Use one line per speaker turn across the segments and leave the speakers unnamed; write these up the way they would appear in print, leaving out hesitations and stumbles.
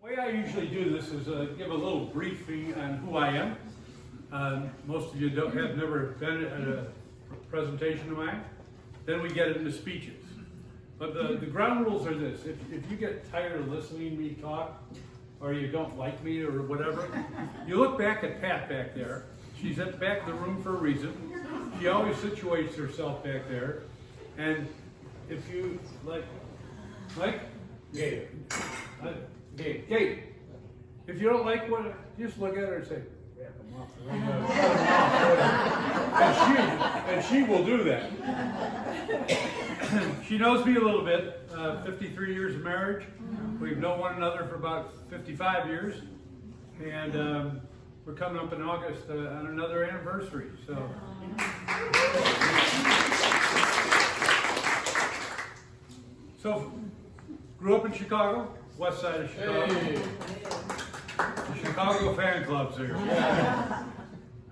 The way I usually do this is give a little briefing on who I am. Most of you have never been at a presentation of mine. Then we get into speeches. But the ground rules are this. If you get tired of listening to me talk, or you don't like me or whatever, you look back at Pat back there. She's at the back of the room for a reason. She always situates herself back there. And if you like, Mike? Gabe. Gabe. If you don't like what, just look at her and say, yeah, come on. And she will do that. She knows me a little bit. 53 years of marriage. We've known one another for about 55 years. And we're coming up in August on another anniversary. So grew up in Chicago, west side of Chicago. Hey. The Chicago fan club's here. Yeah.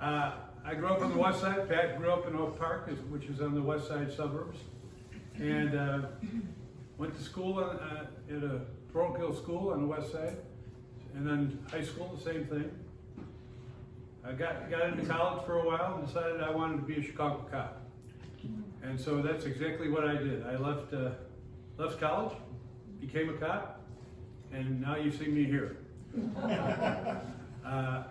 I grew up on the west side. Pat grew up in Oak Park, which is on the west side suburbs. And went to school at a parochial school on the west side. And then high school, the same thing. I got into college for a while and decided I wanted to be a Chicago cop. And so that's exactly what I did. I left college, became a cop, and now you see me here. I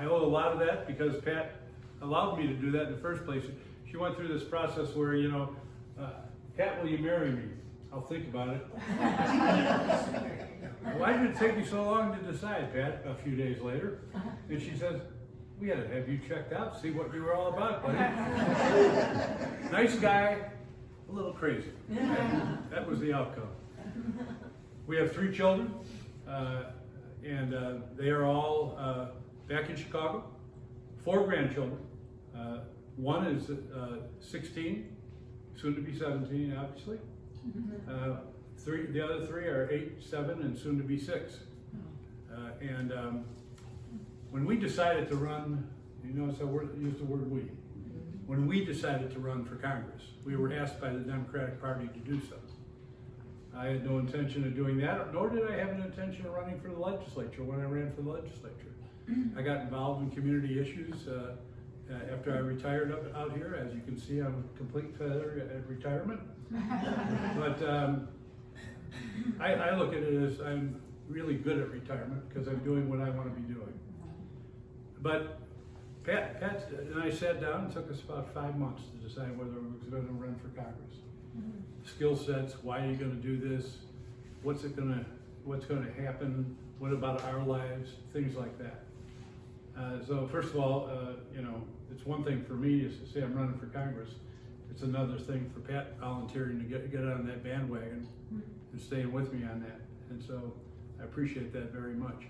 owe a lot of that because Pat allowed me to do that in the first place. She went through this process where, Pat, will you marry me? I'll think about it. Why did it take me so long to decide, Pat, a few days later? And she says, we had to have you checked out, see what you were all about, buddy. Nice guy, a little crazy. That was the outcome. We have 3 children, and they are all back in Chicago. 4 grandchildren. One is 16, soon to be 17, obviously. The other 3 are 8, 7, and soon to be 6. When we decided to run, you notice I use the word we. When we decided to run for Congress, we were asked by the Democratic Party to do so. I had no intention of doing that, nor did I have an intention of running for the legislature when I ran for the legislature. I got involved in community issues after I retired out here. As you can see, I'm a complete failure at retirement. But I look at it as I'm really good at retirement because I'm doing what I want to be doing. But Pat and I sat down. It took us about 5 months to decide whether we were going to run for Congress. Skill sets, why are you going to do this? What's going to happen? What about our lives? Things like that. So first of all, it's one thing for me is to say I'm running for Congress. It's another thing for Pat volunteering to get on that bandwagon and staying with me on that. And so I appreciate that very much.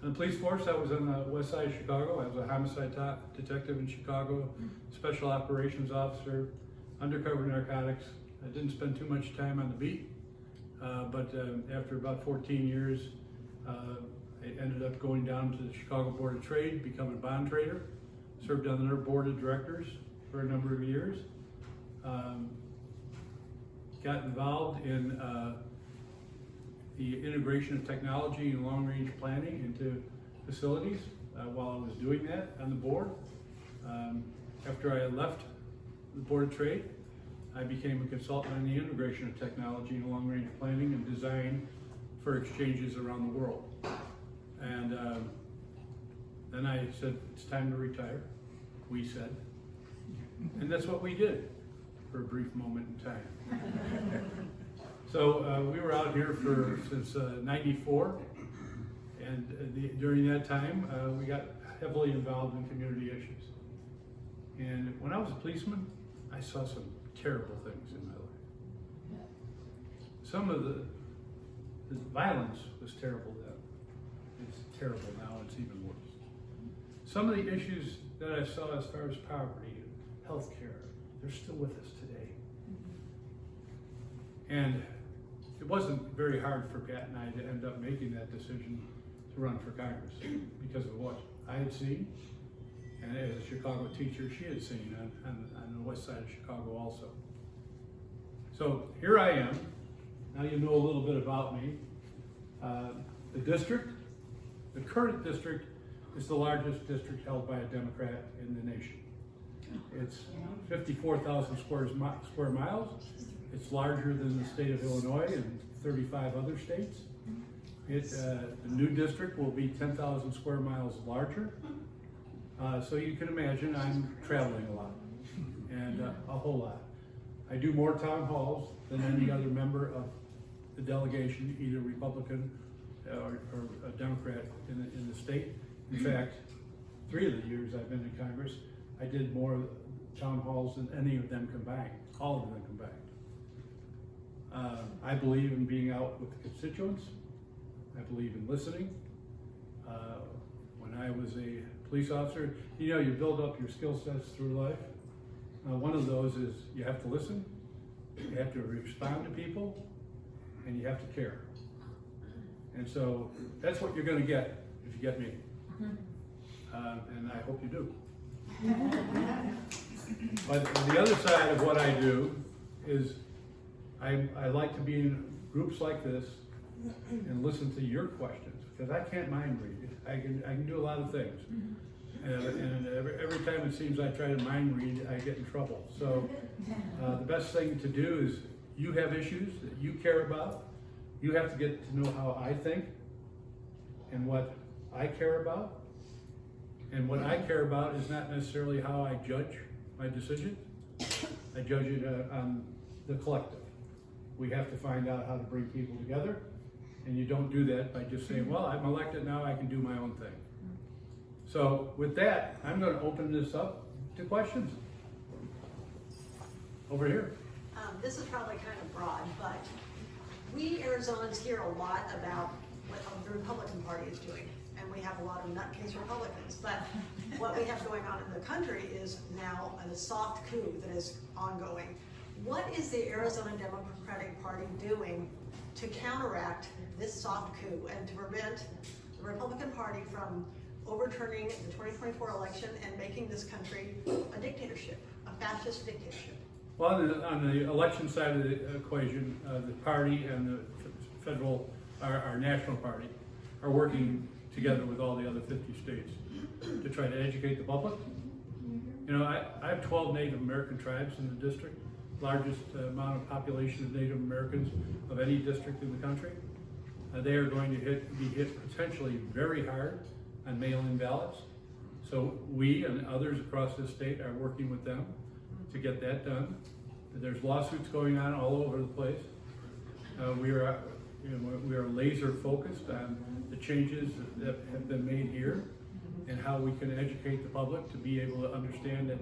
In the police force, I was on the west side of Chicago. I was a homicide detective in Chicago, special operations officer, undercover narcotics. I didn't spend too much time on the beat, but after about 14 years, I ended up going down to the Chicago Board of Trade, becoming a bond trader, served on their board of directors for a number of years, got involved in the integration of technology and long-range planning into facilities while I was doing that on the board. After I left the Board of Trade, I became a consultant on the integration of technology and long-range planning and design for exchanges around the world. And then I said, it's time to retire, we said. And that's what we did for a brief moment in time. So we were out here since '94, and during that time, we got heavily involved in community issues. And when I was a policeman, I saw some terrible things in my life. Some of the violence was terrible then. It's terrible now, it's even worse. Some of the issues that I saw as far as poverty and health care, they're still with us today. And it wasn't very hard for Pat and I to end up making that decision to run for Congress because of what I had seen, and as a Chicago teacher, she had seen on the west side of Chicago also. So here I am, now you know a little bit about me. The district, the current district, is the largest district held by a Democrat in the nation. It's 54,000 square miles. It's larger than the state of Illinois and 35 other states. The new district will be 10,000 square miles larger. So you can imagine I'm traveling a lot, and a whole lot. I do more town halls than any other member of the delegation, either Republican or a Democrat in the state. In fact, 3 of the years I've been in Congress, I did more town halls than any of them combined, all of them combined. I believe in being out with the constituents. I believe in listening. When I was a police officer, you know, you build up your skill sets through life. One of those is you have to listen, you have to respond to people, and you have to care. And so that's what you're going to get if you get me. And I hope you do. But the other side of what I do is I like to be in groups like this and listen to your questions, because I can't mind read. I can do a lot of things. And every time it seems I try to mind read, I get in trouble. So the best thing to do is, you have issues that you care about. You have to get to know how I think and what I care about. And what I care about is not necessarily how I judge my decisions. I judge it on the collective. We have to find out how to bring people together. And you don't do that by just saying, well, I'm elected now, I can do my own thing. So with that, I'm going to open this up to questions. Over here.
This is probably kind of broad, but we Arizonans hear a lot about what the Republican Party is doing. And we have a lot of nutcase Republicans. But what we have going on in the country is now a soft coup that is ongoing. What is the Arizona Democratic Party doing to counteract this soft coup and to prevent the Republican Party from overturning the 2024 election and making this country a dictatorship, a fascist dictatorship?
Well, on the election side of the equation, the party and the federal, our national party, are working together with all the other 50 states to try to educate the public. You know, I have 12 Native American tribes in the district, largest amount of population of Native Americans of any district in the country. They are going to be hit potentially very hard on mail-in ballots. So we and others across the state are working with them to get that done. There's lawsuits going on all over the place. We are laser focused on the changes that have been made here and how we can educate the public to be able to understand that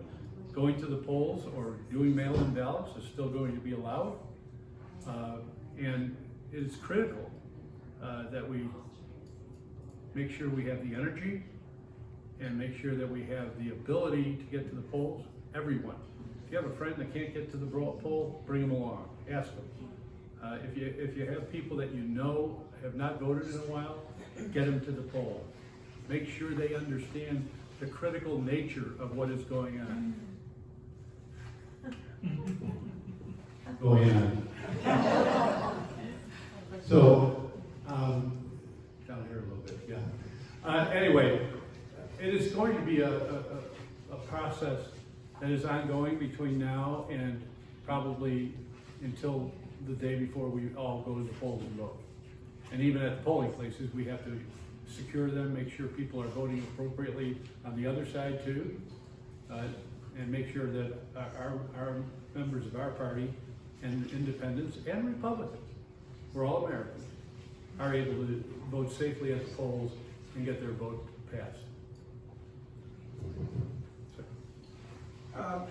going to the polls or doing mail-in ballots is still going to be allowed. And it's critical that we make sure we have the energy and make sure that we have the ability to get to the polls. Everyone. If you have a friend that can't get to the poll, bring them along. Ask them. If you have people that you know have not voted in a while, get them to the poll. Make sure they understand the critical nature of what is going on.
Going on. So,
down here a little bit, yeah. Anyway, it is going to be a process that is ongoing between now and probably until the day before we all go to the polls and vote. And even at the polling places, we have to secure them, make sure people are voting appropriately on the other side too, and make sure that our members of our party and independents and Republicans, we're all Americans, are able to vote safely at the polls and get their vote passed.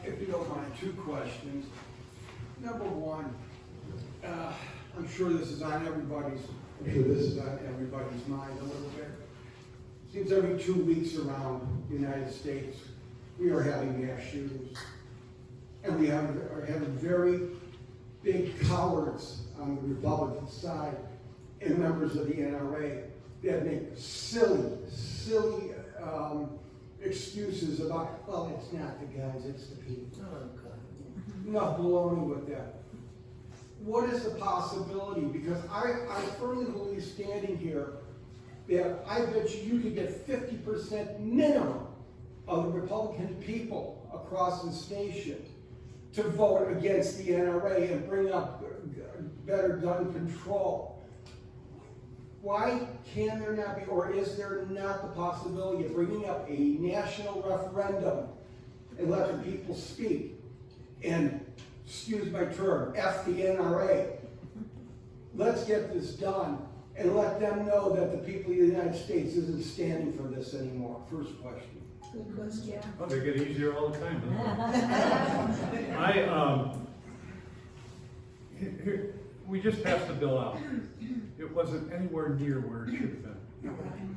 If you don't mind, 2 questions. Number one, I'm sure this is on everybody's mind a little bit. Seems every 2 weeks around the United States, we are having mass shootings. And we are having very big cowards on the Republican side and members of the NRA that make silly excuses about, well, it's not the guns, it's the people. Oh, God. Enough baloney with that. what is the possibility? Because I firmly believe standing here that I bet you could get 50% minimum of the Republican people across this nation to vote against the NRA and bring up better gun control. Why can there not be, or is there not the possibility of bringing up a national referendum and let the people speak? And, excuse my term, F the NRA. Let's get this done and let them know that the people of the United States isn't standing for this anymore. First question.
Good question.
Oh, they get easier all the time. We just passed the bill out. It wasn't anywhere near where it should have been.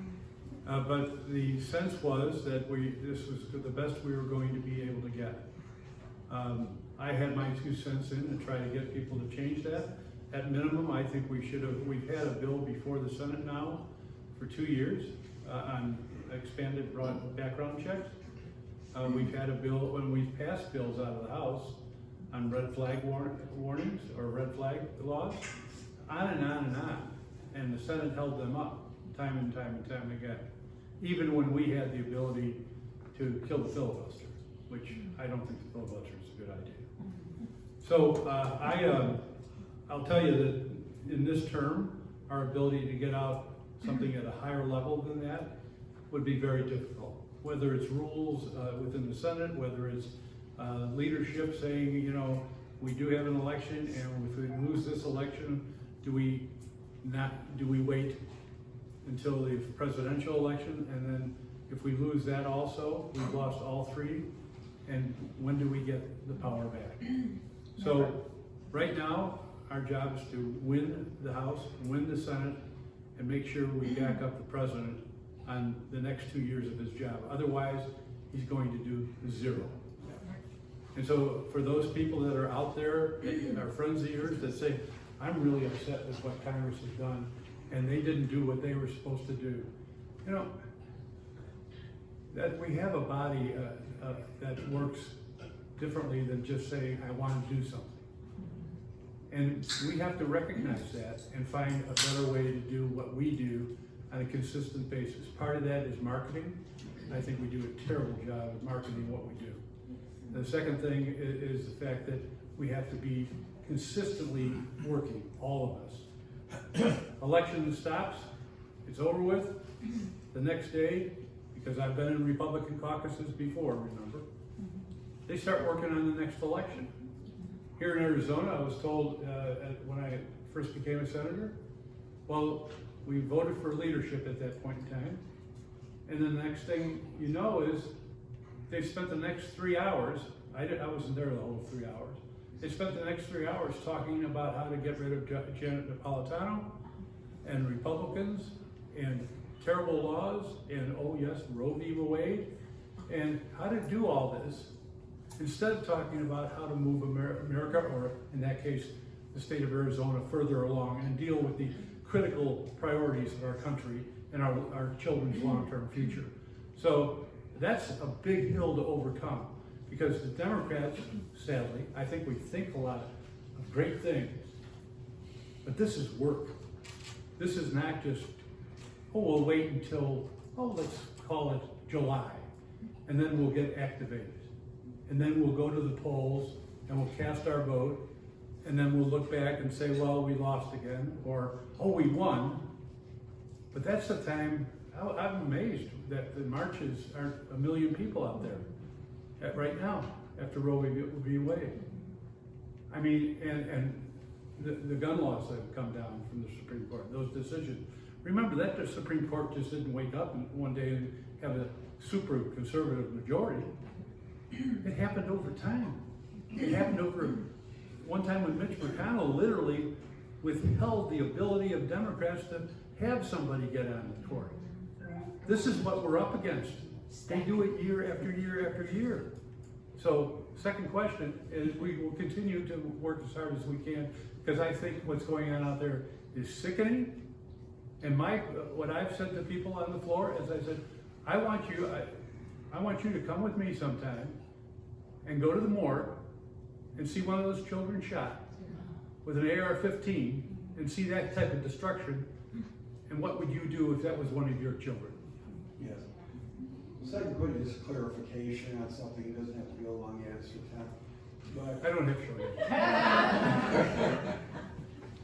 But the sense was that this was the best we were going to be able to get. I had my 2 cents in to try to get people to change that. At minimum, I think we've had a bill before the Senate now for 2 years on expanded broad background checks. We've had a bill, when we've passed bills out of the House on red flag warnings or red flag laws, on and on and on. And the Senate held them up time and time and time again, even when we had the ability to kill the filibuster, which I don't think the filibuster is a good idea. So I'll tell you that in this term, our ability to get out something at a higher level than that would be very difficult. Whether it's rules within the Senate, whether it's leadership saying, you know, we do have an election, and if we lose this election, do we wait until the presidential election, and then if we lose that also, we've lost all 3, and when do we get the power back? So right now, our job is to win the House, win the Senate, and make sure we back up the president on the next 2 years of his job. Otherwise, he's going to do 0. And so for those people that are out there, our friends of yours that say, I'm really upset with what Congress has done, and they didn't do what they were supposed to do. You know, that we have a body that works differently than just saying, I want to do something. And we have to recognize that and find a better way to do what we do on a consistent basis. Part of that is marketing. I think we do a terrible job of marketing what we do. The second thing is the fact that we have to be consistently working, all of us. Election stops, it's over with. The next day, because I've been in Republican caucuses before, remember, they start working on the next election. Here in Arizona, I was told when I first became a senator, well, we voted for leadership at that point in time. And then the next thing you know is they spent the next 3 hours, I wasn't there the whole 3 hours, they spent the next 3 hours talking about how to get rid of Janet Napolitano and Republicans and terrible laws and, oh yes, Roe v. Wade, and how to do all this instead of talking about how to move America, or in that case, the state of Arizona, further along and deal with the critical priorities of our country and our children's long-term future. So that's a big hill to overcome, because the Democrats, sadly, I think we think a lot of great things, but this is work. This is not just, oh, we'll wait until, let's call it July, and then we'll get activated. And then we'll go to the polls and we'll cast our vote, and then we'll look back and say, well, we lost again, or, oh, we won. But that's the time, I'm amazed that the marches aren't 1 million people out there right now after Roe v. Wade. I mean, and the gun laws that have come down from the Supreme Court, those decisions. Remember that the Supreme Court just didn't wake up one day and have a super conservative majority. It happened over time. It happened over one time when Mitch McConnell literally withheld the ability of Democrats to have somebody get on the court. This is what we're up against. They do it year after year after year. So, second question is, we will continue to work as hard as we can, because I think what's going on out there is sickening. And what I've said to people on the floor is, I said, I want you to come with me sometime and go to the morgue and see one of those children shot. with an AR-15 and see that type of destruction, and what would you do if that was one of your children?
Yes. Second point is clarification on something. It doesn't have to be a long answer, Tom.
I don't have to show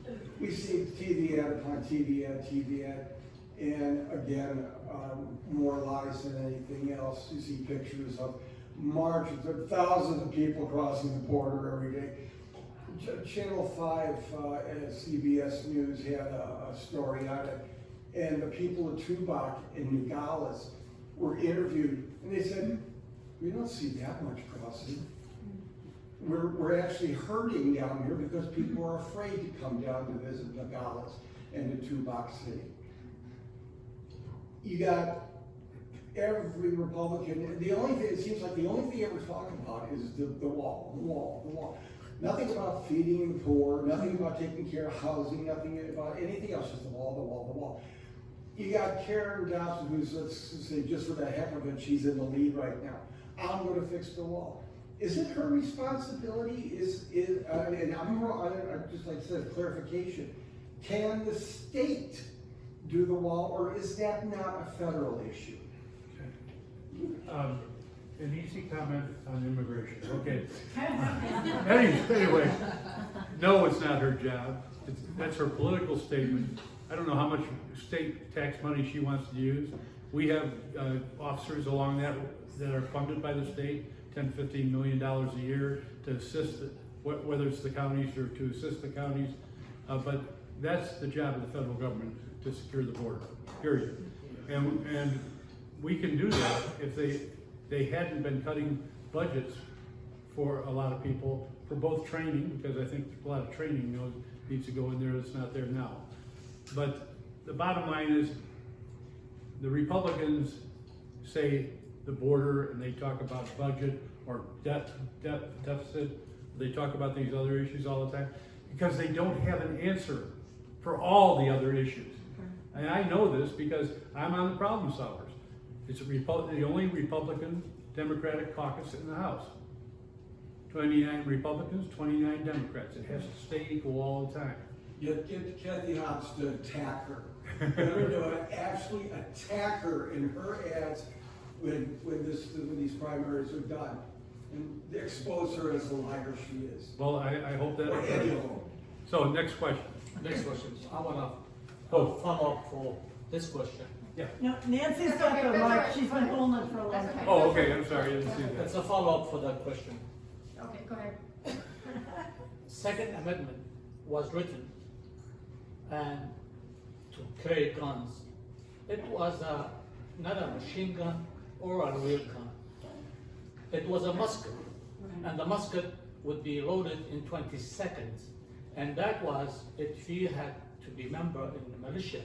you.
We see TV ad upon TV ad, and again, more lies than anything else. You see pictures of marches of thousands of people crossing the border every day. Channel 5 at CBS News had a story on it, and the people of Tubac and Nogales were interviewed, and they said, we don't see that much crossing. We're actually hurting down here because people are afraid to come down to visit Nogales and to Tubac City. You got every Republican, the only thing, it seems like the only thing they ever talk about is the wall. Nothing about feeding the poor, nothing about taking care of housing, nothing about anything else, just the wall. You got Karen Dobson, who's, let's say, just for the heck of it, she's in the lead right now. I'm going to fix the wall. Is it her responsibility? And I'm wrong, I just like I said, clarification. Can the state do the wall, or is that not a federal issue?
An easy comment on immigration. Okay. Anyway, no, it's not her job. That's her political statement. I don't know how much state tax money she wants to use. We have officers along that are funded by the state, $10, $15 million a year to assist, whether it's the counties or to assist the counties. But that's the job of the federal government, to secure the border, period. And we can do that if they hadn't been cutting budgets for a lot of people, for both training, because I think a lot of training needs to go in there that's not there now. But the bottom line is, the Republicans say the border, and they talk about budget or deficit. They talk about these other issues all the time because they don't have an answer for all the other issues. And I know this because I'm on the problem solvers. It's the only Republican Democratic caucus in the House. 29 Republicans, 29 Democrats. It has to stay equal all the time.
Get Kathy Hobbs to attack her. Actually attack her in her ads when these primaries are done, and expose her as the liar she is.
Well, I hope that. So next question.
Next question. I want to follow up for this question.
Yeah.
No, Nancy's got the mic. She's been holding it for a long time.
Oh, okay. I'm sorry. I didn't see that.
It's a follow up for that question.
Okay, go ahead.
Second Amendment was written and to carry guns. It was not a machine gun or a real gun. It was a musket, and the musket would be loaded in 20 seconds. And that was if you had to be member in the militia.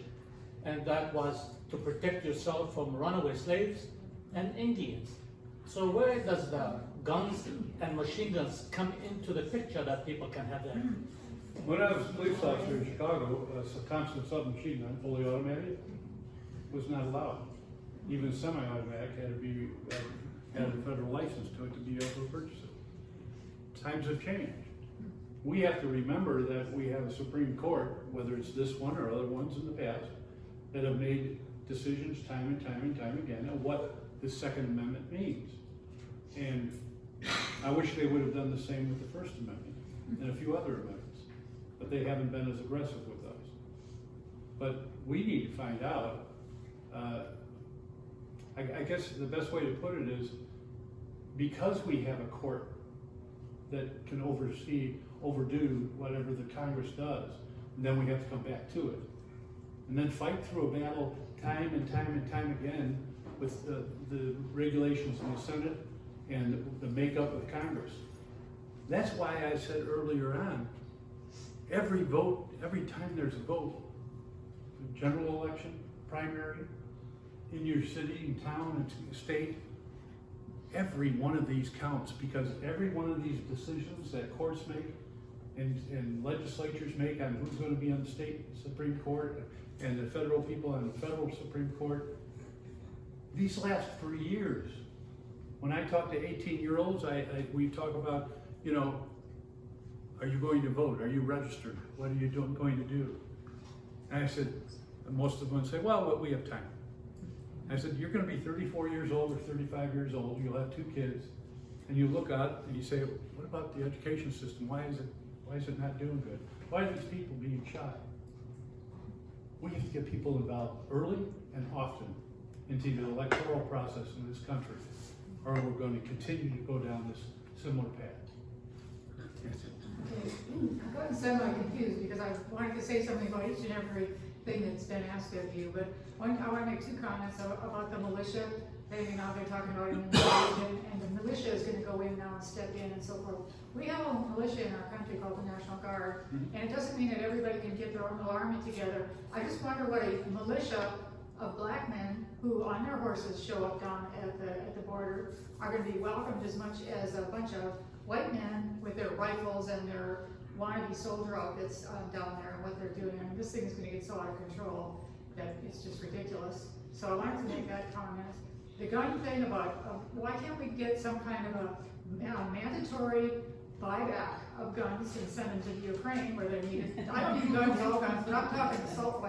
And that was to protect yourself from runaway slaves and Indians. So where does the guns and machine guns come into the picture that people can have that?
When I was a police officer in Chicago, a Thompson submachine gun, fully automatic, was not allowed. Even semi-automatic had to be had a federal license to it to be able to purchase it. Times have changed. We have to remember that we have a Supreme Court, whether it's this one or other ones in the past, that have made decisions time and time again on what the Second Amendment means. And I wish they would have done the same with the First Amendment and a few other amendments, but they haven't been as aggressive with those. But we need to find out, I guess the best way to put it is, because we have a court that can overdo whatever the Congress does, and then we have to come back to it. And then fight through a battle time and time again with the regulations in the Senate and the makeup of Congress. That's why I said earlier on, every time there's a vote, general election, primary, in your city, and town, and state, every one of these counts, because every one of these decisions that courts make and legislatures make on who's going to be on the state Supreme Court and the federal people on the federal Supreme Court, these last for years. When I talk to 18-year-olds, we talk about, are you going to vote? Are you registered? What are you going to do? And I said, and most of them would say, well, we have time. I said, you're gonna be 34 years old or 35 years old, you'll have 2 kids, and you look out and you say, what about the education system? Why is it not doing good? Why are these people being shy? We have to get people involved early and often into the electoral process in this country, or we're going to continue to go down this similar path.
I'm gotten semi-confused because I wanted to say something about each and every thing that's been asked of you, but I want to make 2 comments about the militia. Now they're talking about an invasion, and the militia is going to go in now and step in and so forth. We have a militia in our country called the National Guard, and it doesn't mean that everybody can get their own army together. I just wonder what a militia of black men who on their horses show up down at the border are going to be welcomed as much as a bunch of white men with their rifles and their wannabe soldier outfits down there and what they're doing. I mean, this thing is going to get so out of control that it's just ridiculous. So I wanted to make that comment. The gun thing about, why can't we get some kind of a mandatory buyback of guns and send them to the Ukraine where they need it? I don't need guns, all guns, but I'm talking assault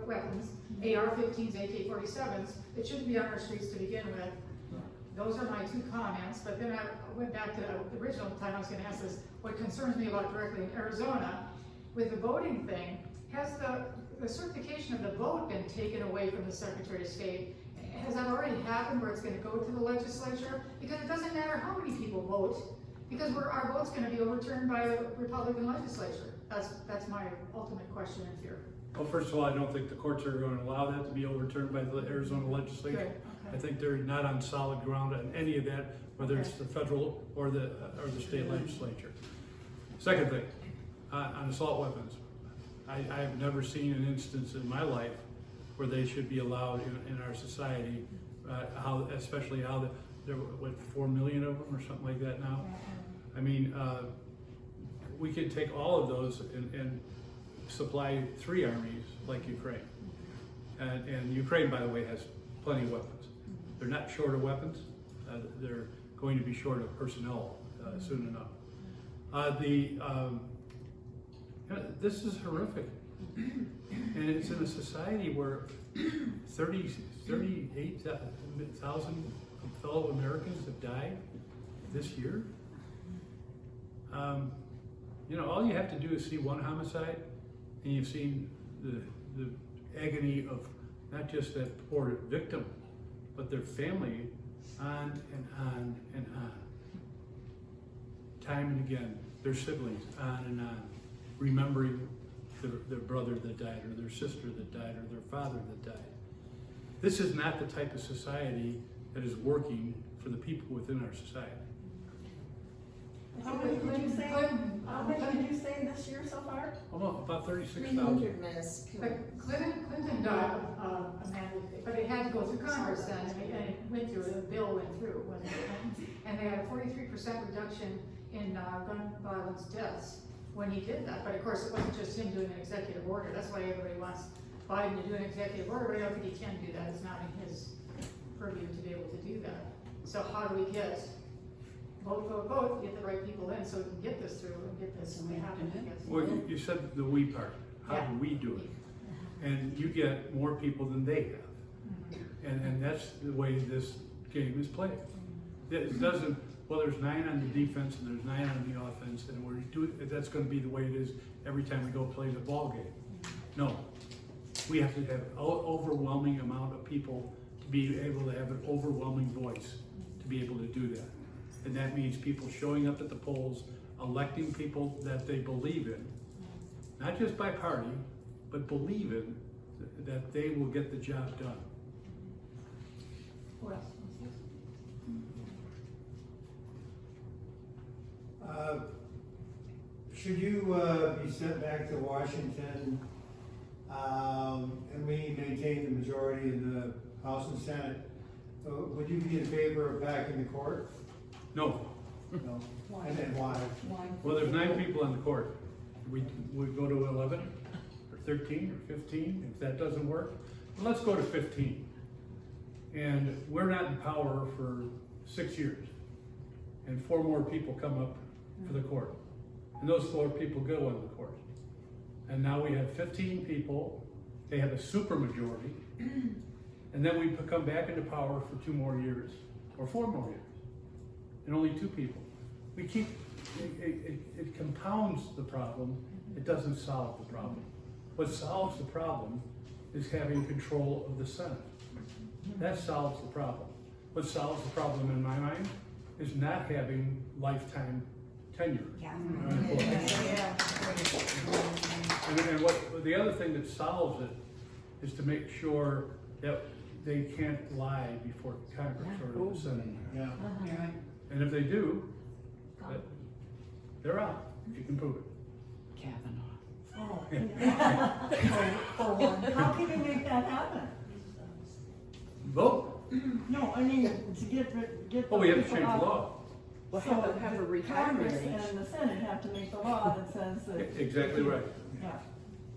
weapons, AR-15s, AK-47s. It shouldn't be on our streets to begin with. Those are my 2 comments, but then I went back to the original time I was going to ask this. What concerns me about directly in Arizona, with the voting thing, has the certification of the vote been taken away from the Secretary of State? Has that already happened where it's going to go to the legislature? Because it doesn't matter how many people vote, because our vote's going to be overturned by a Republican legislature. That's my ultimate question and fear.
Well, first of all, I don't think the courts are going to allow that to be overturned by the Arizona legislature.
Okay.
I think they're not on solid ground on any of that, whether it's the federal or the state legislature. Second thing, on assault weapons, I have never seen an instance in my life where they should be allowed in our society, especially how there were 4 million of them or something like that now. I mean, we could take all of those and supply 3 armies like Ukraine. And Ukraine, by the way, has plenty of weapons. They're not short of weapons. They're going to be short of personnel soon enough. This is horrific. And it's in a society where 38,000 fellow Americans have died this year. All you have to do is see one homicide, and you've seen the agony of not just that poor victim, but their family on and on and on. Time and again, their siblings on and on, remembering their brother that died, or their sister that died, or their father that died. This is not the type of society that is working for the people within our society.
How many did you say? How many did you say this year so far?
Oh no, about 36,000.
300 minutes.
But Clinton got a mandate, but it had to go through Congress then, and it went through, the bill went through, and they had a 43% reduction in gun violence deaths when he did that. But of course, it wasn't just him doing an executive order. That's why everybody wants Biden to do an executive order, but I don't think he can do that. It's not in his purview to be able to do that. So how do we get vote, get the right people in so we can get this through and get this happen, I guess.
Well, you said the we part. How do we do it? And you get more people than they have. And that's the way this game is played. It doesn't, well, there's 9 on the defense and there's 9 on the offense, and that's going to be the way it is every time we go play the ball game. No. We have to have an overwhelming amount of people to be able to have an overwhelming voice to be able to do that. And that means people showing up at the polls, electing people that they believe in, not just by party, but believe in that they will get the job done.
Who else?
Should you be sent back to Washington and we maintain the majority in the House and Senate, would you be in favor of backing the court?
No.
No. And then why?
Well, there's 9 people on the court. We go to 11 or 13 or 15. If that doesn't work, well, let's go to 15. And we're not in power for 6 years. And 4 more people come up for the court. and those 4 people go on the court. And now we have 15 people, they have a supermajority, and then we come back into power for 2 more years, or 4 more years, and only 2 people. We keep, it compounds the problem, it doesn't solve the problem. What solves the problem is having control of the Senate. That solves the problem. What solves the problem in my mind is not having lifetime tenure. And what the other thing that solves it is to make sure that they can't lie before Congress or the Senate.
Yeah.
And if they do, they're out, if you can prove it.
Oh, for one, how can you make that happen?
Vote.
No, I mean, to get.
Oh, we have to
people
change the
out.
law.
Well,
So
have a
the
retirement
Congress
age.
and the Senate have to make the law that says that.
Exactly right.
Yeah.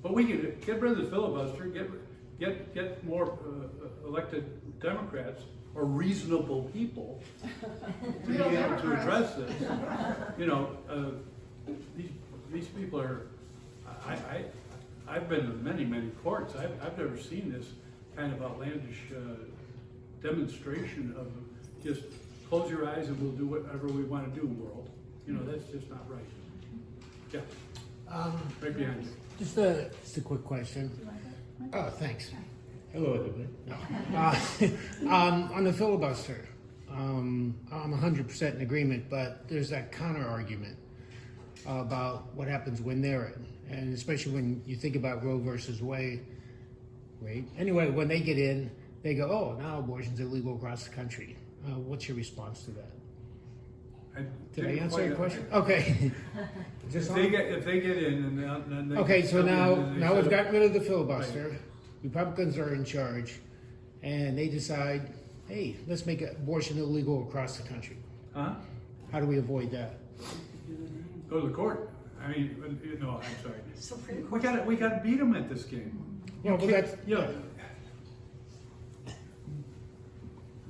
But we can get rid of the filibuster, get more elected Democrats or reasonable people to be able to address this. You know, these people are, I've been to many courts. I've never seen this kind of outlandish demonstration of just close your eyes and we'll do whatever we want to do, world. You know, that's just not right. Yeah. Right behind you.
Just a quick question. Oh, thanks. Hello, everybody. No. On the filibuster, I'm 100% in agreement, but there's that counter argument about what happens when they're in, and especially when you think about Roe versus Wade. Anyway, when they get in, they go, "Oh, now abortion's illegal across the country." What's your response to that? Did I answer your question? Okay.
If they get in and then they.
Okay, so now we've
got.
got rid of the filibuster. Republicans are in charge, and they decide, hey, let's make abortion illegal across the country.
Huh?
How do we avoid that?
Go to the court. I mean, no, I'm sorry.
Supreme Court.
We gotta beat them at this game.
Well, but that's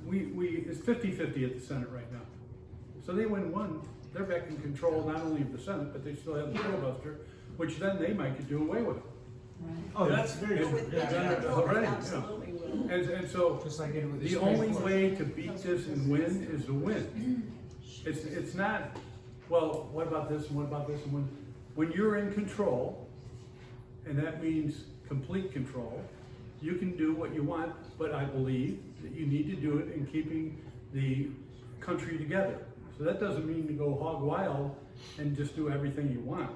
It's 50-50 at the Senate right now. So they win one, they're back in control not only of the Senate, but they still have the filibuster, which then they might could do away with.
Oh, that's very true.
With
Yeah.
control, they absolutely will.
And so
Just like it with the
the
Supreme
only
Court.
way to beat this and win is to win. It's not, well, what about this and what about this? And when you're in control, and that means complete control, you can do what you want, but I believe that you need to do it in keeping the country together. So that doesn't mean to go hog wild and just do everything you want.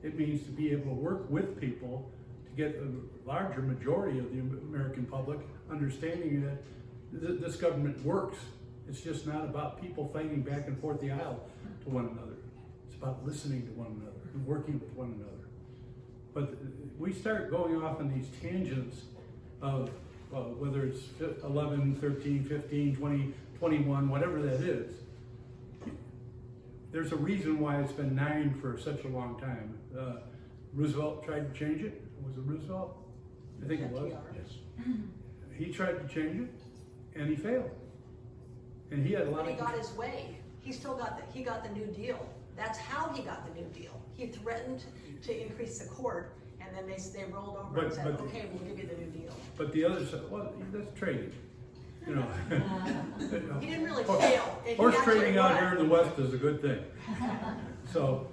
It means to be able to work with people to get a larger majority of the American public understanding that this government works. It's just not about people fighting back and forth the aisle to one another. It's about listening to one another and working with one another. But we start going off on these tangents of whether it's 11, 13, 15, 20, 21, whatever that is. There's a reason why it's been 9 for such a long time. Roosevelt tried to change it. Was it Roosevelt? I think it was.
Yes.
He tried to change it, and he failed. And he had a lot
But he
of.
got his way. He still got he got the New Deal. That's how he got the New Deal. He threatened to increase the court, and then they rolled over and said, okay, we'll give you the New Deal.
But the other side, well, that's trading. You know.
He didn't really fail. He
Horse
actually
trading out
won.
here in the West is a good thing. So,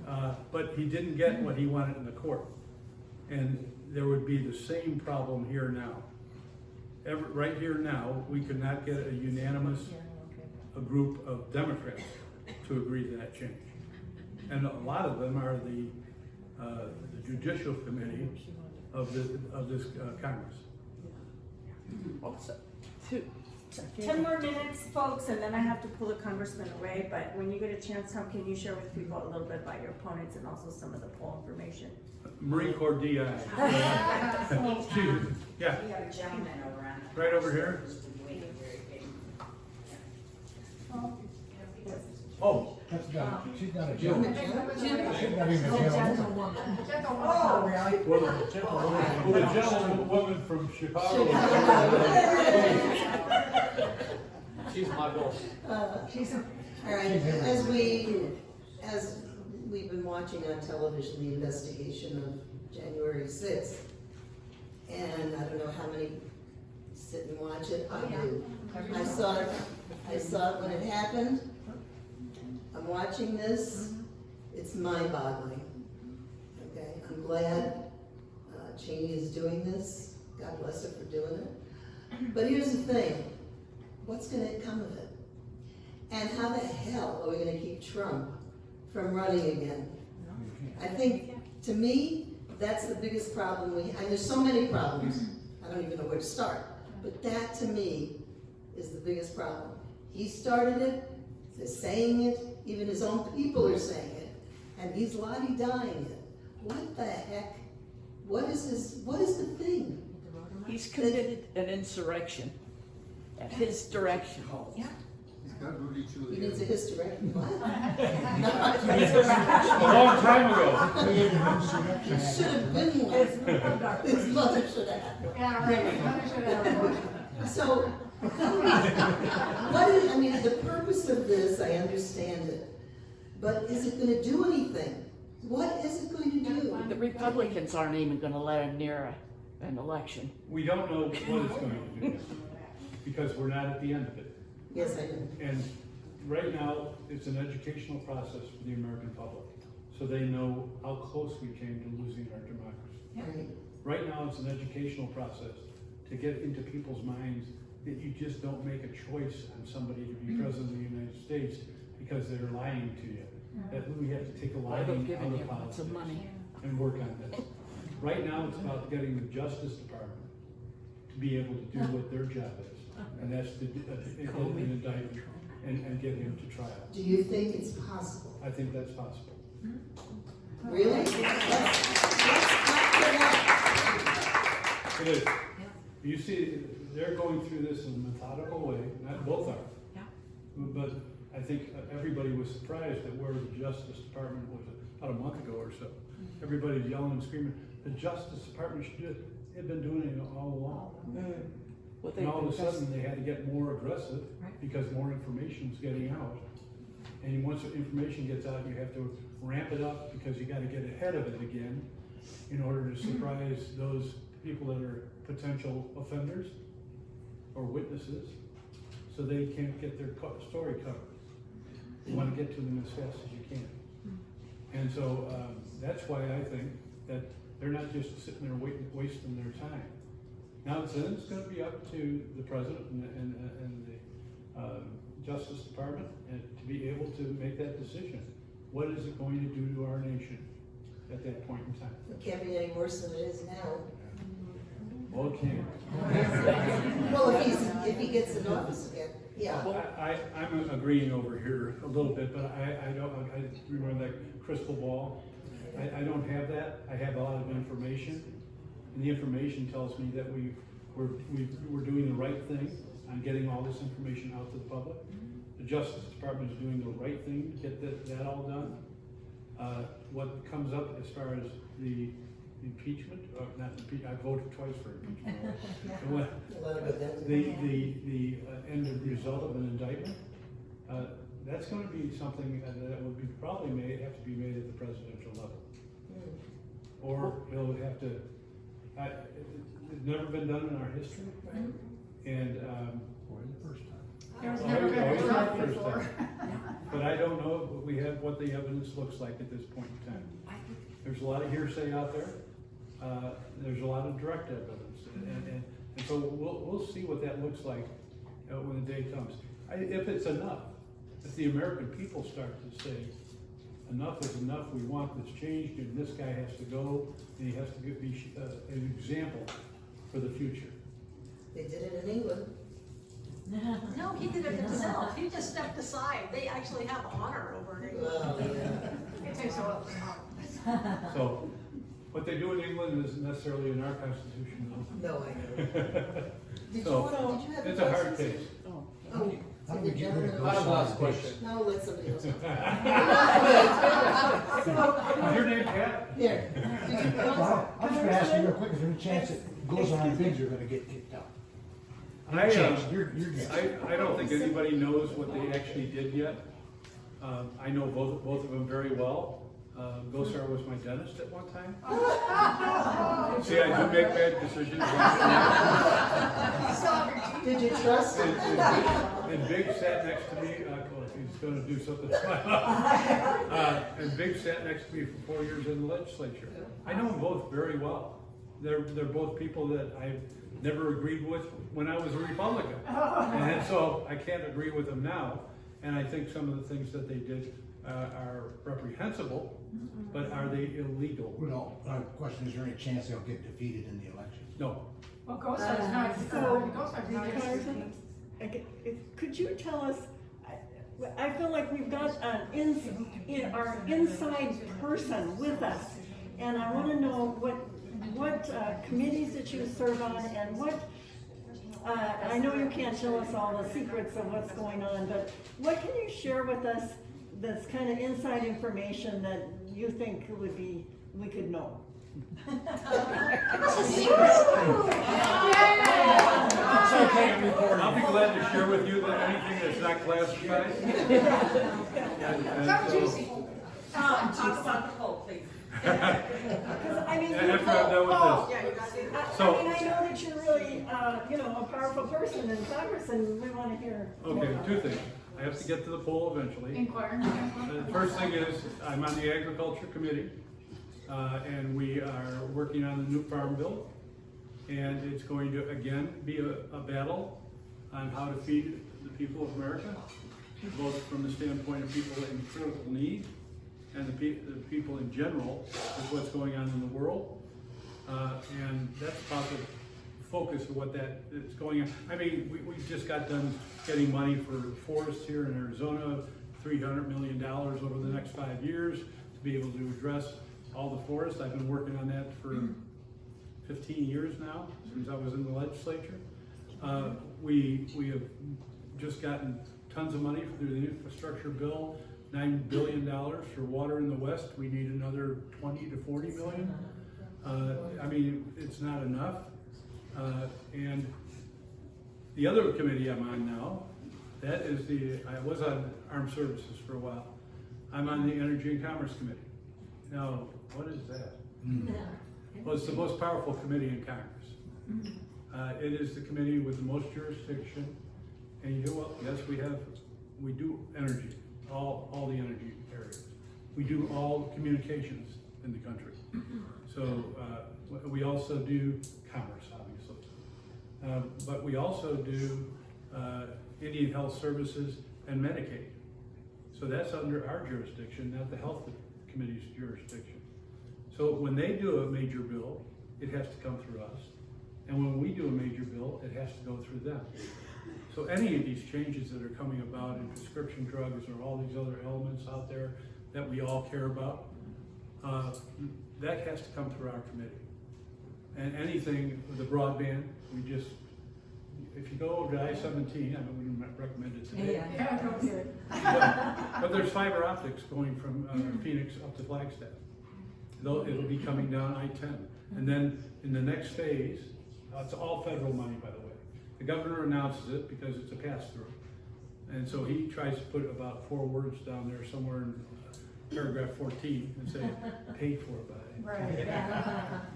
but he didn't get what he wanted in the court. And there would be the same problem here now. Right here now, we could not get a unanimous a group of Democrats to agree to that change. And a lot of them are the Judicial Committee of this Congress.
Also,
10 more minutes, folks, and then I have to pull the congressman away, but when you get a chance, how can you share with people a little bit about your opponents and also some of the poll information?
Marine Corps DI. Yeah.
We have a gentleman over on the.
Right over here?
Who's been waiting very patient.
Oh,
She's not a gentleman. She's not even a gentleman.
well, the gentlewoman from Chicago.
She's my boss.
All right, as we've been watching on television the investigation of January 6th. And I don't know how many sit and watch it. I do. I saw it when it happened. I'm watching this. It's mind-boggling. Okay, I'm glad Cheney is doing this. God bless her for doing it. But here's the thing. What's gonna come of it? And how the hell are we gonna keep Trump from running again? I think, to me, that's the biggest problem and there's so many problems, I don't even know where to start. But that, to me, is the biggest problem. He started it, they're saying it, even his own people are saying it, and he's la-di-dying it. What the heck? What is the thing?
He's committed an insurrection at his direction.
Yeah.
He needs a hysterectomy. What?
A long time ago.
He should have been one. His mother should have.
Yeah, right, mother should have a motion.
So, I mean, the purpose of this, I understand it, but is it gonna do anything? What is it going to do?
The Republicans aren't even gonna let him near an election.
We don't know what it's going to do, because we're not at the end of it.
Yes, I do.
And right now, it's an educational process for the American public, so they know how close we came to losing our democracy.
Right.
Right now, it's an educational process to get into people's minds that you just don't make a choice on somebody to be president of the United States because they're lying to you. That we have to take a
I've
lying
been
out
giving
of
you lots of
politics
money.
and work on this. Right now, it's about getting the Justice Department to be able to do what their job is, and that's to get an indictment and get him to trial.
Do you think it's possible?
I think that's possible.
Really? Let's not put up.
It is. You see, they're going through this in a methodical way, not both are.
Yeah.
But I think everybody was surprised at where the Justice Department was about a month ago or so. Everybody's yelling and screaming, the Justice Department should do it. They've been doing it all along.
What
And all of a sudden, they had to get more aggressive because more information is getting out. And once the information gets out, you have to ramp it up because you gotta get ahead of it again in order to surprise those people that are potential offenders or witnesses, so they can't get their story covered. You wanna get to them as fast as you can. And so, that's why I think that they're not just sitting there wasting their time. Now, then it's gonna be up to the president and the Justice Department to be able to make that decision. What is it going to do to our nation at that point in time?
It can't be any worse than it is now.
Well, it can.
Well, if he gets in office again, yeah.
I'm agreeing over here a little bit, but I remember that crystal ball. I don't have that. I have a lot of information, and the information tells me that we're doing the right thing on getting all this information out to the public. The Justice Department is doing the right thing to get that all done. What comes up as far as the impeachment, I voted twice for impeachment. The end result of an indictment, that's going to be something that would be probably have to be made at the presidential level. Or he'll have to, it's never been done in our history. And,
There's never been a
always
drug
the first
before.
time. But I don't know if we have what the evidence looks like at this point in time. There's a lot of hearsay out there. There's a lot of direct evidence. And so we'll see what that looks like when the day comes. If it's enough, if the American people start to say, enough is enough, we want this changed, and this guy has to go, and he has to be an example for the future.
They did it in England.
No, he did it himself. He just stepped aside. They actually have honor over it.
Well, yeah.
It takes a while.
So, what they do in England isn't necessarily in our Constitution.
No, I know. Did
So,
you have
it's a hard
questions?
case.
Oh,
How do
the
we get rid of
gentleman.
those?
I have a last question.
No, let somebody else.
Is your name Pat?
Here. Did you
Well, I'm just gonna ask you real quick, is there any chance it goes on our bids are gonna get kicked out?
I
You're guessing.
I don't think anybody knows what they actually did yet. I know both of them very well. Gosar was my dentist at one time. See, I do make bad decisions.
Did you trust him?
And Big sat next to me, he's gonna do something. And Big sat next to me for 4 years in the legislature. I know them both very well. They're both people that I've never agreed with when I was a Republican. And so I can't agree with them now. And I think some of the things that they did are reprehensible, but are they illegal?
Well, question, is there any chance they'll get defeated in the election?
No.
Well, Gosar's not, Gosar's not.
Carson, could you tell us, I feel like we've got our inside person with us, and I want to know what committees that you serve on, and what, I know you can't tell us all the secrets of what's going on, but what can you share with us that's kind of inside information that you think we could know?
I'll be glad to share with you that anything that's not classified.
Something juicy.
Talk about the poll, please.
Because I mean,
And after I'm done with this.
Yeah, you gotta do that.
So-
I mean, I know that you're really, a powerful person in Congress, and we want to hear. more
Okay,
about
two
that.
things. I have to get to the poll eventually.
Inquiring.
The first thing is, I'm on the Agriculture Committee, and we are working on the new Farm Bill. And it's going to, again, be a battle on how to feed the people of America, both from the standpoint of people in critical need and the people in general, with what's going on in the world. And that's about the focus of what that is going on. I mean, we just got done getting money for forests here in Arizona, $300 million over the next 5 years to be able to address all the forests. I've been working on that for 15 years now, since I was in the legislature. We have just gotten tons of money through the infrastructure bill, $9 billion for water in the West. We need another 20 to 40 million. I mean, it's not enough. And the other committee I'm on now, that is I was on Armed Services for a while. I'm on the Energy and Commerce Committee. Now, what is that? Well, it's the most powerful committee in Congress. It is the committee with the most jurisdiction. And you know what? Yes, we do energy, all the energy areas. We do all communications in the country. So we also do commerce, obviously. But we also do Indian Health Services and Medicaid. So that's under our jurisdiction, not the Health Committee's jurisdiction. So when they do a major bill, it has to come through us. And when we do a major bill, it has to go through them. So any of these changes that are coming about in prescription drugs or all these other elements out there that we all care about, that has to come through our committee. And anything with the broadband, if you go over to I-17, I wouldn't recommend it today.
Yeah, don't do it.
But there's fiber optics going from Phoenix up to Flagstaff. It'll be coming down I-10. And then in the next phase, it's all federal money, by the way. The governor announces it because it's a pass-through. And so he tries to put about 4 words down there somewhere in paragraph 14 and say, paid for by.
Right.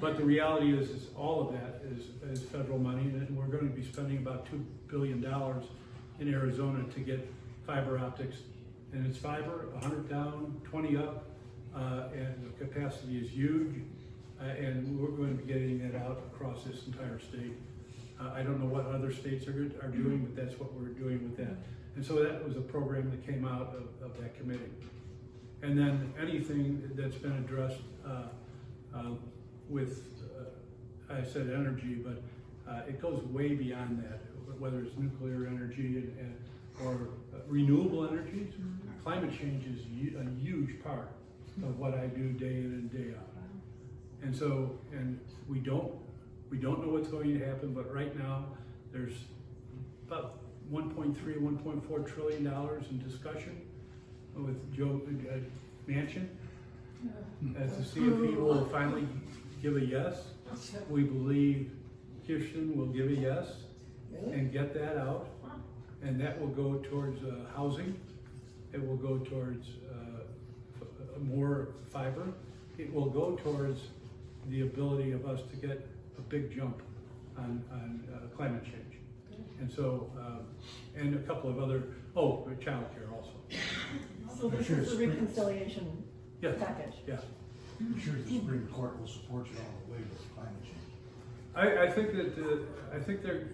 But the reality is all of that is federal money, and we're going to be spending about $2 billion in Arizona to get fiber optics. And it's fiber, 100 down, 20 up, and the capacity is huge. And we're going to be getting that out across this entire state. I don't know what other states are doing, but that's what we're doing with that. And so that was a program that came out of that committee. And then anything that's been addressed with, I said energy, but it goes way beyond that, whether it's nuclear energy or renewable energies. Climate change is a huge part of what I do day in and day out. And so, we don't know what's going to happen, but right now there's about $1.3, $1.4 trillion in discussion with Joe Manchin as to see if he will finally give a yes. We believe Kirsten will give a yes and get that out, and that will go towards housing. It will go towards more fiber, it will go towards the ability of us to get a big jump on climate change. And so, and a couple of other, childcare also.
So this is the reconciliation
Yes.
package.
Yeah.
I'm sure the Supreme Court will support you all the way with climate change.
I think that,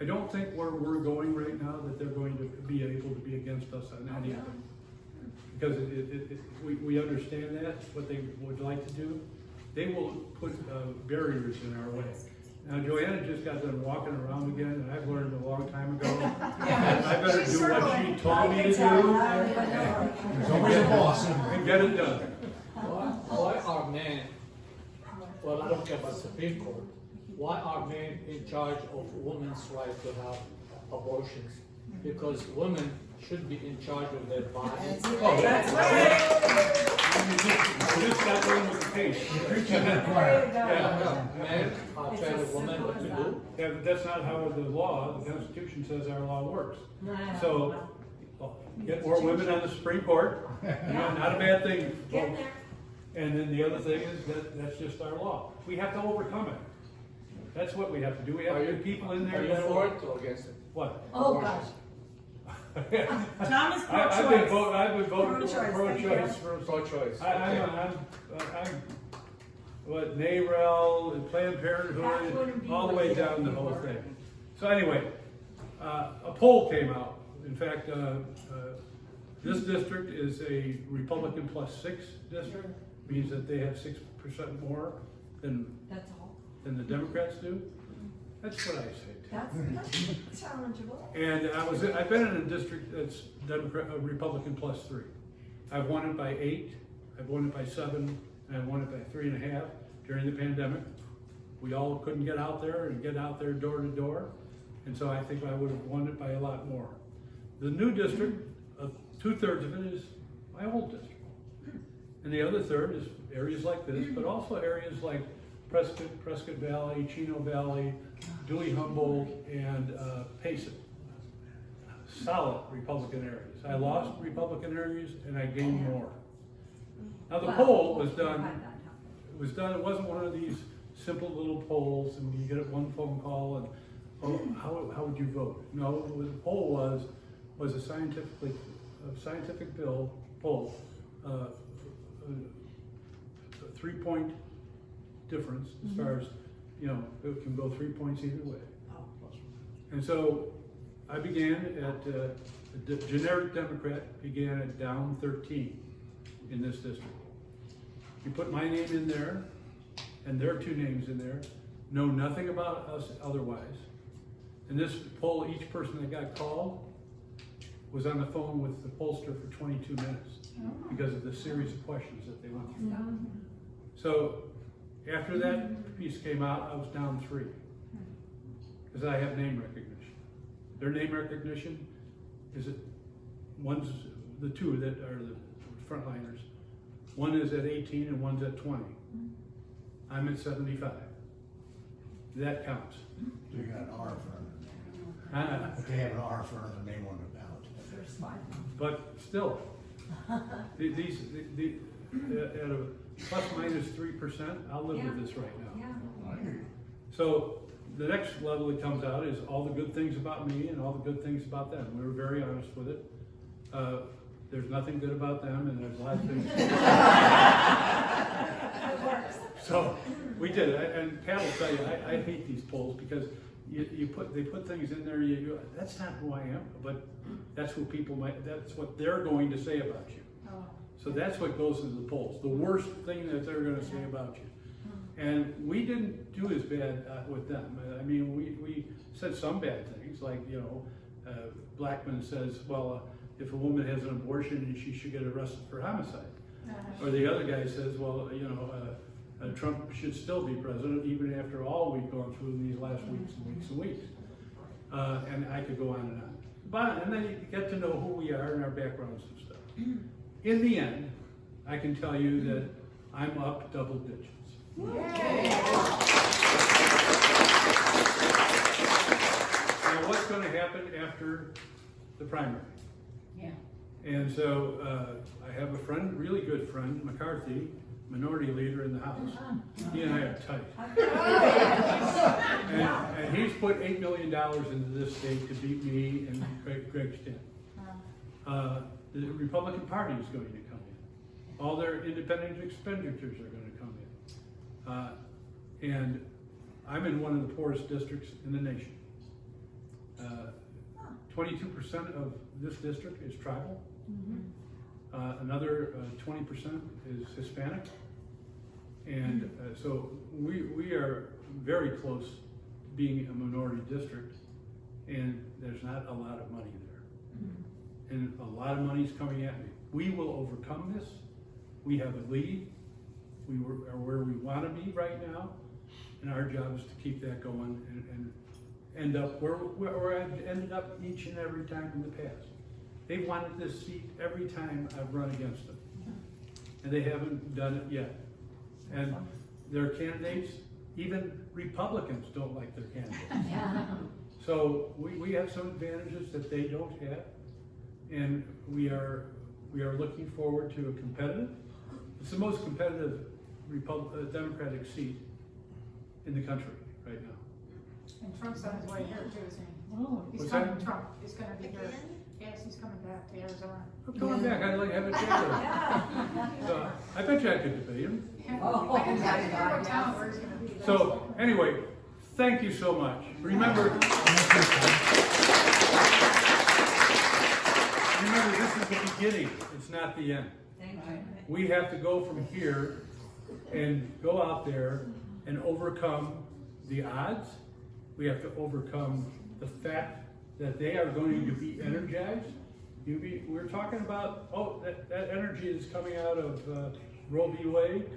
I don't think where we're going right now that they're going to be able to be against us on anything. Because we understand that, what they would like to do. They will put barriers in our way. Now Joanna just got done walking around again, and I've learned a long time ago. I better do what she told me to do.
There's always a boss.
And get it done.
Why are men, well, I don't care about Supreme Court, why are men in charge of women's right to have abortions? Because women should be in charge of their bodies.
That's right.
You just got done with the case.
Yeah, men are telling women what to do.
Yeah, but that's not how the law, the Constitution says our law works. So, get more women on the Supreme Court, not a bad thing.
Getting there.
And then the other thing is that that's just our law. We have to overcome it. That's what we have to do. We have to get people in there.
Are you
that
for
will-
it or against it?
What?
Oh, gosh. Tom is
I've been voting
Pro-choice,
pro-choice for.
Pro-choice.
I'm NAREL, and Planned
That
Parenthood,
wouldn't be
all the
what
way
you
down the
think
whole
you were.
thing. So anyway, a poll came out. In fact, this district is a Republican +6 district, means that they have 6% more than
That's all.
the Democrats do. That's what I say too.
That's challengeable.
And I've been in a district that's Republican +3. I've won it by 8, I've won it by 7, and I won it by 3.5 during the pandemic. We all couldn't get out there door to door, and so I think I would have won it by a lot more. The new district, 2/3 of it is my old district. And the other third is areas like this, but also areas like Prescott Valley, Chino Valley, Dewey Humboldt, and Payson. Solid Republican areas. I lost Republican areas and I gained more. Now the poll was done, it wasn't one of these simple little polls and you get one phone call and, how would you vote? No, the poll was a scientific poll, a 3-point difference as far as, it can go 3 points either way. And so I began at, the generic Democrat began at down 13 in this district. You put my name in there and their 2 names in there, know nothing about us otherwise. And this poll, each person that got called was on the phone with the pollster for 22 minutes because of the series of questions that they went through. So after that piece came out, I was down 3 because I have name recognition. Their name recognition is one's the 2 that are the frontliners. One is at 18 and one's at 20. I'm at 75. That counts.
So you got an R for them. If they have an R for their name on the ballot.
But still, at a ±3%, I'll live with this right now. So the next level that comes out is all the good things about me and all the good things about them. We were very honest with it. There's nothing good about them and there's a lot of things. So we did it, and Pat will tell you, I hate these polls because they put things in there, that's not who I am, but that's who that's what they're going to say about you. So that's what goes into the polls, the worst thing that they're gonna say about you. And we didn't do as bad with them. I mean, we said some bad things, like, Blackman says, well, if a woman has an abortion, she should get arrested for homicide. Or the other guy says, well, Trump should still be president even after all we've gone through these last weeks and weeks and weeks. And I could go on and on. And then you get to know who we are and our backgrounds and stuff. In the end, I can tell you that I'm up double digits. Now, what's going to happen after the primary? And so, I have a friend, really good friend, McCarthy, minority leader in the House. He and I are tight. And he's put $8 million into this state to beat me and Greg Stent. The Republican Party is going to come in. All their independent expenditures are going to come in. And I'm in one of the poorest districts in the nation. 22% of this district is tribal. Another 20% is Hispanic. And so we are very close to being a minority district, and there's not a lot of money there. And a lot of money is coming at me. We will overcome this. We have a lead. We are where we want to be right now, and our job is to keep that going and end up where I've ended up each and every time in the past. They wanted this seat every time I've run against them, and they haven't done it yet. And their candidates, even Republicans don't like their candidates. So we have some advantages that they don't have, and we are looking forward to a competitive. It's the most competitive Democratic seat in the country right now.
And Trump's on his way here too, isn't he?
Oh,
He's
What's
coming,
that?
Trump is gonna be here.
Again?
Yes, he's coming back to Arizona.
I'm coming back. I'd like to have a chat with him. So I bet you I could debate him.
I didn't hear what town where he's gonna be.
So anyway, thank you so much. Remember, this is the beginning. It's not the end. We have to go from here and go out there and overcome the odds. We have to overcome the fact that they are going to be energized. We're talking about, that energy is coming out of Roe v. Wade.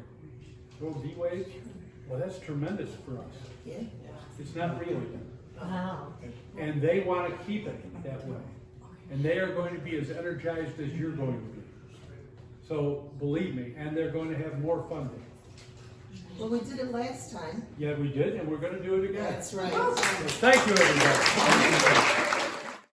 Well, that's tremendous for us.
Yeah.
It's not really.
wow.
And they want to keep it that way. And they are going to be as energized as you're going to be. So believe me, and they're going to have more funding.
Well, we did it last time.
Yeah, we did, and we're going to do it again.
That's right.
Thank you, everybody.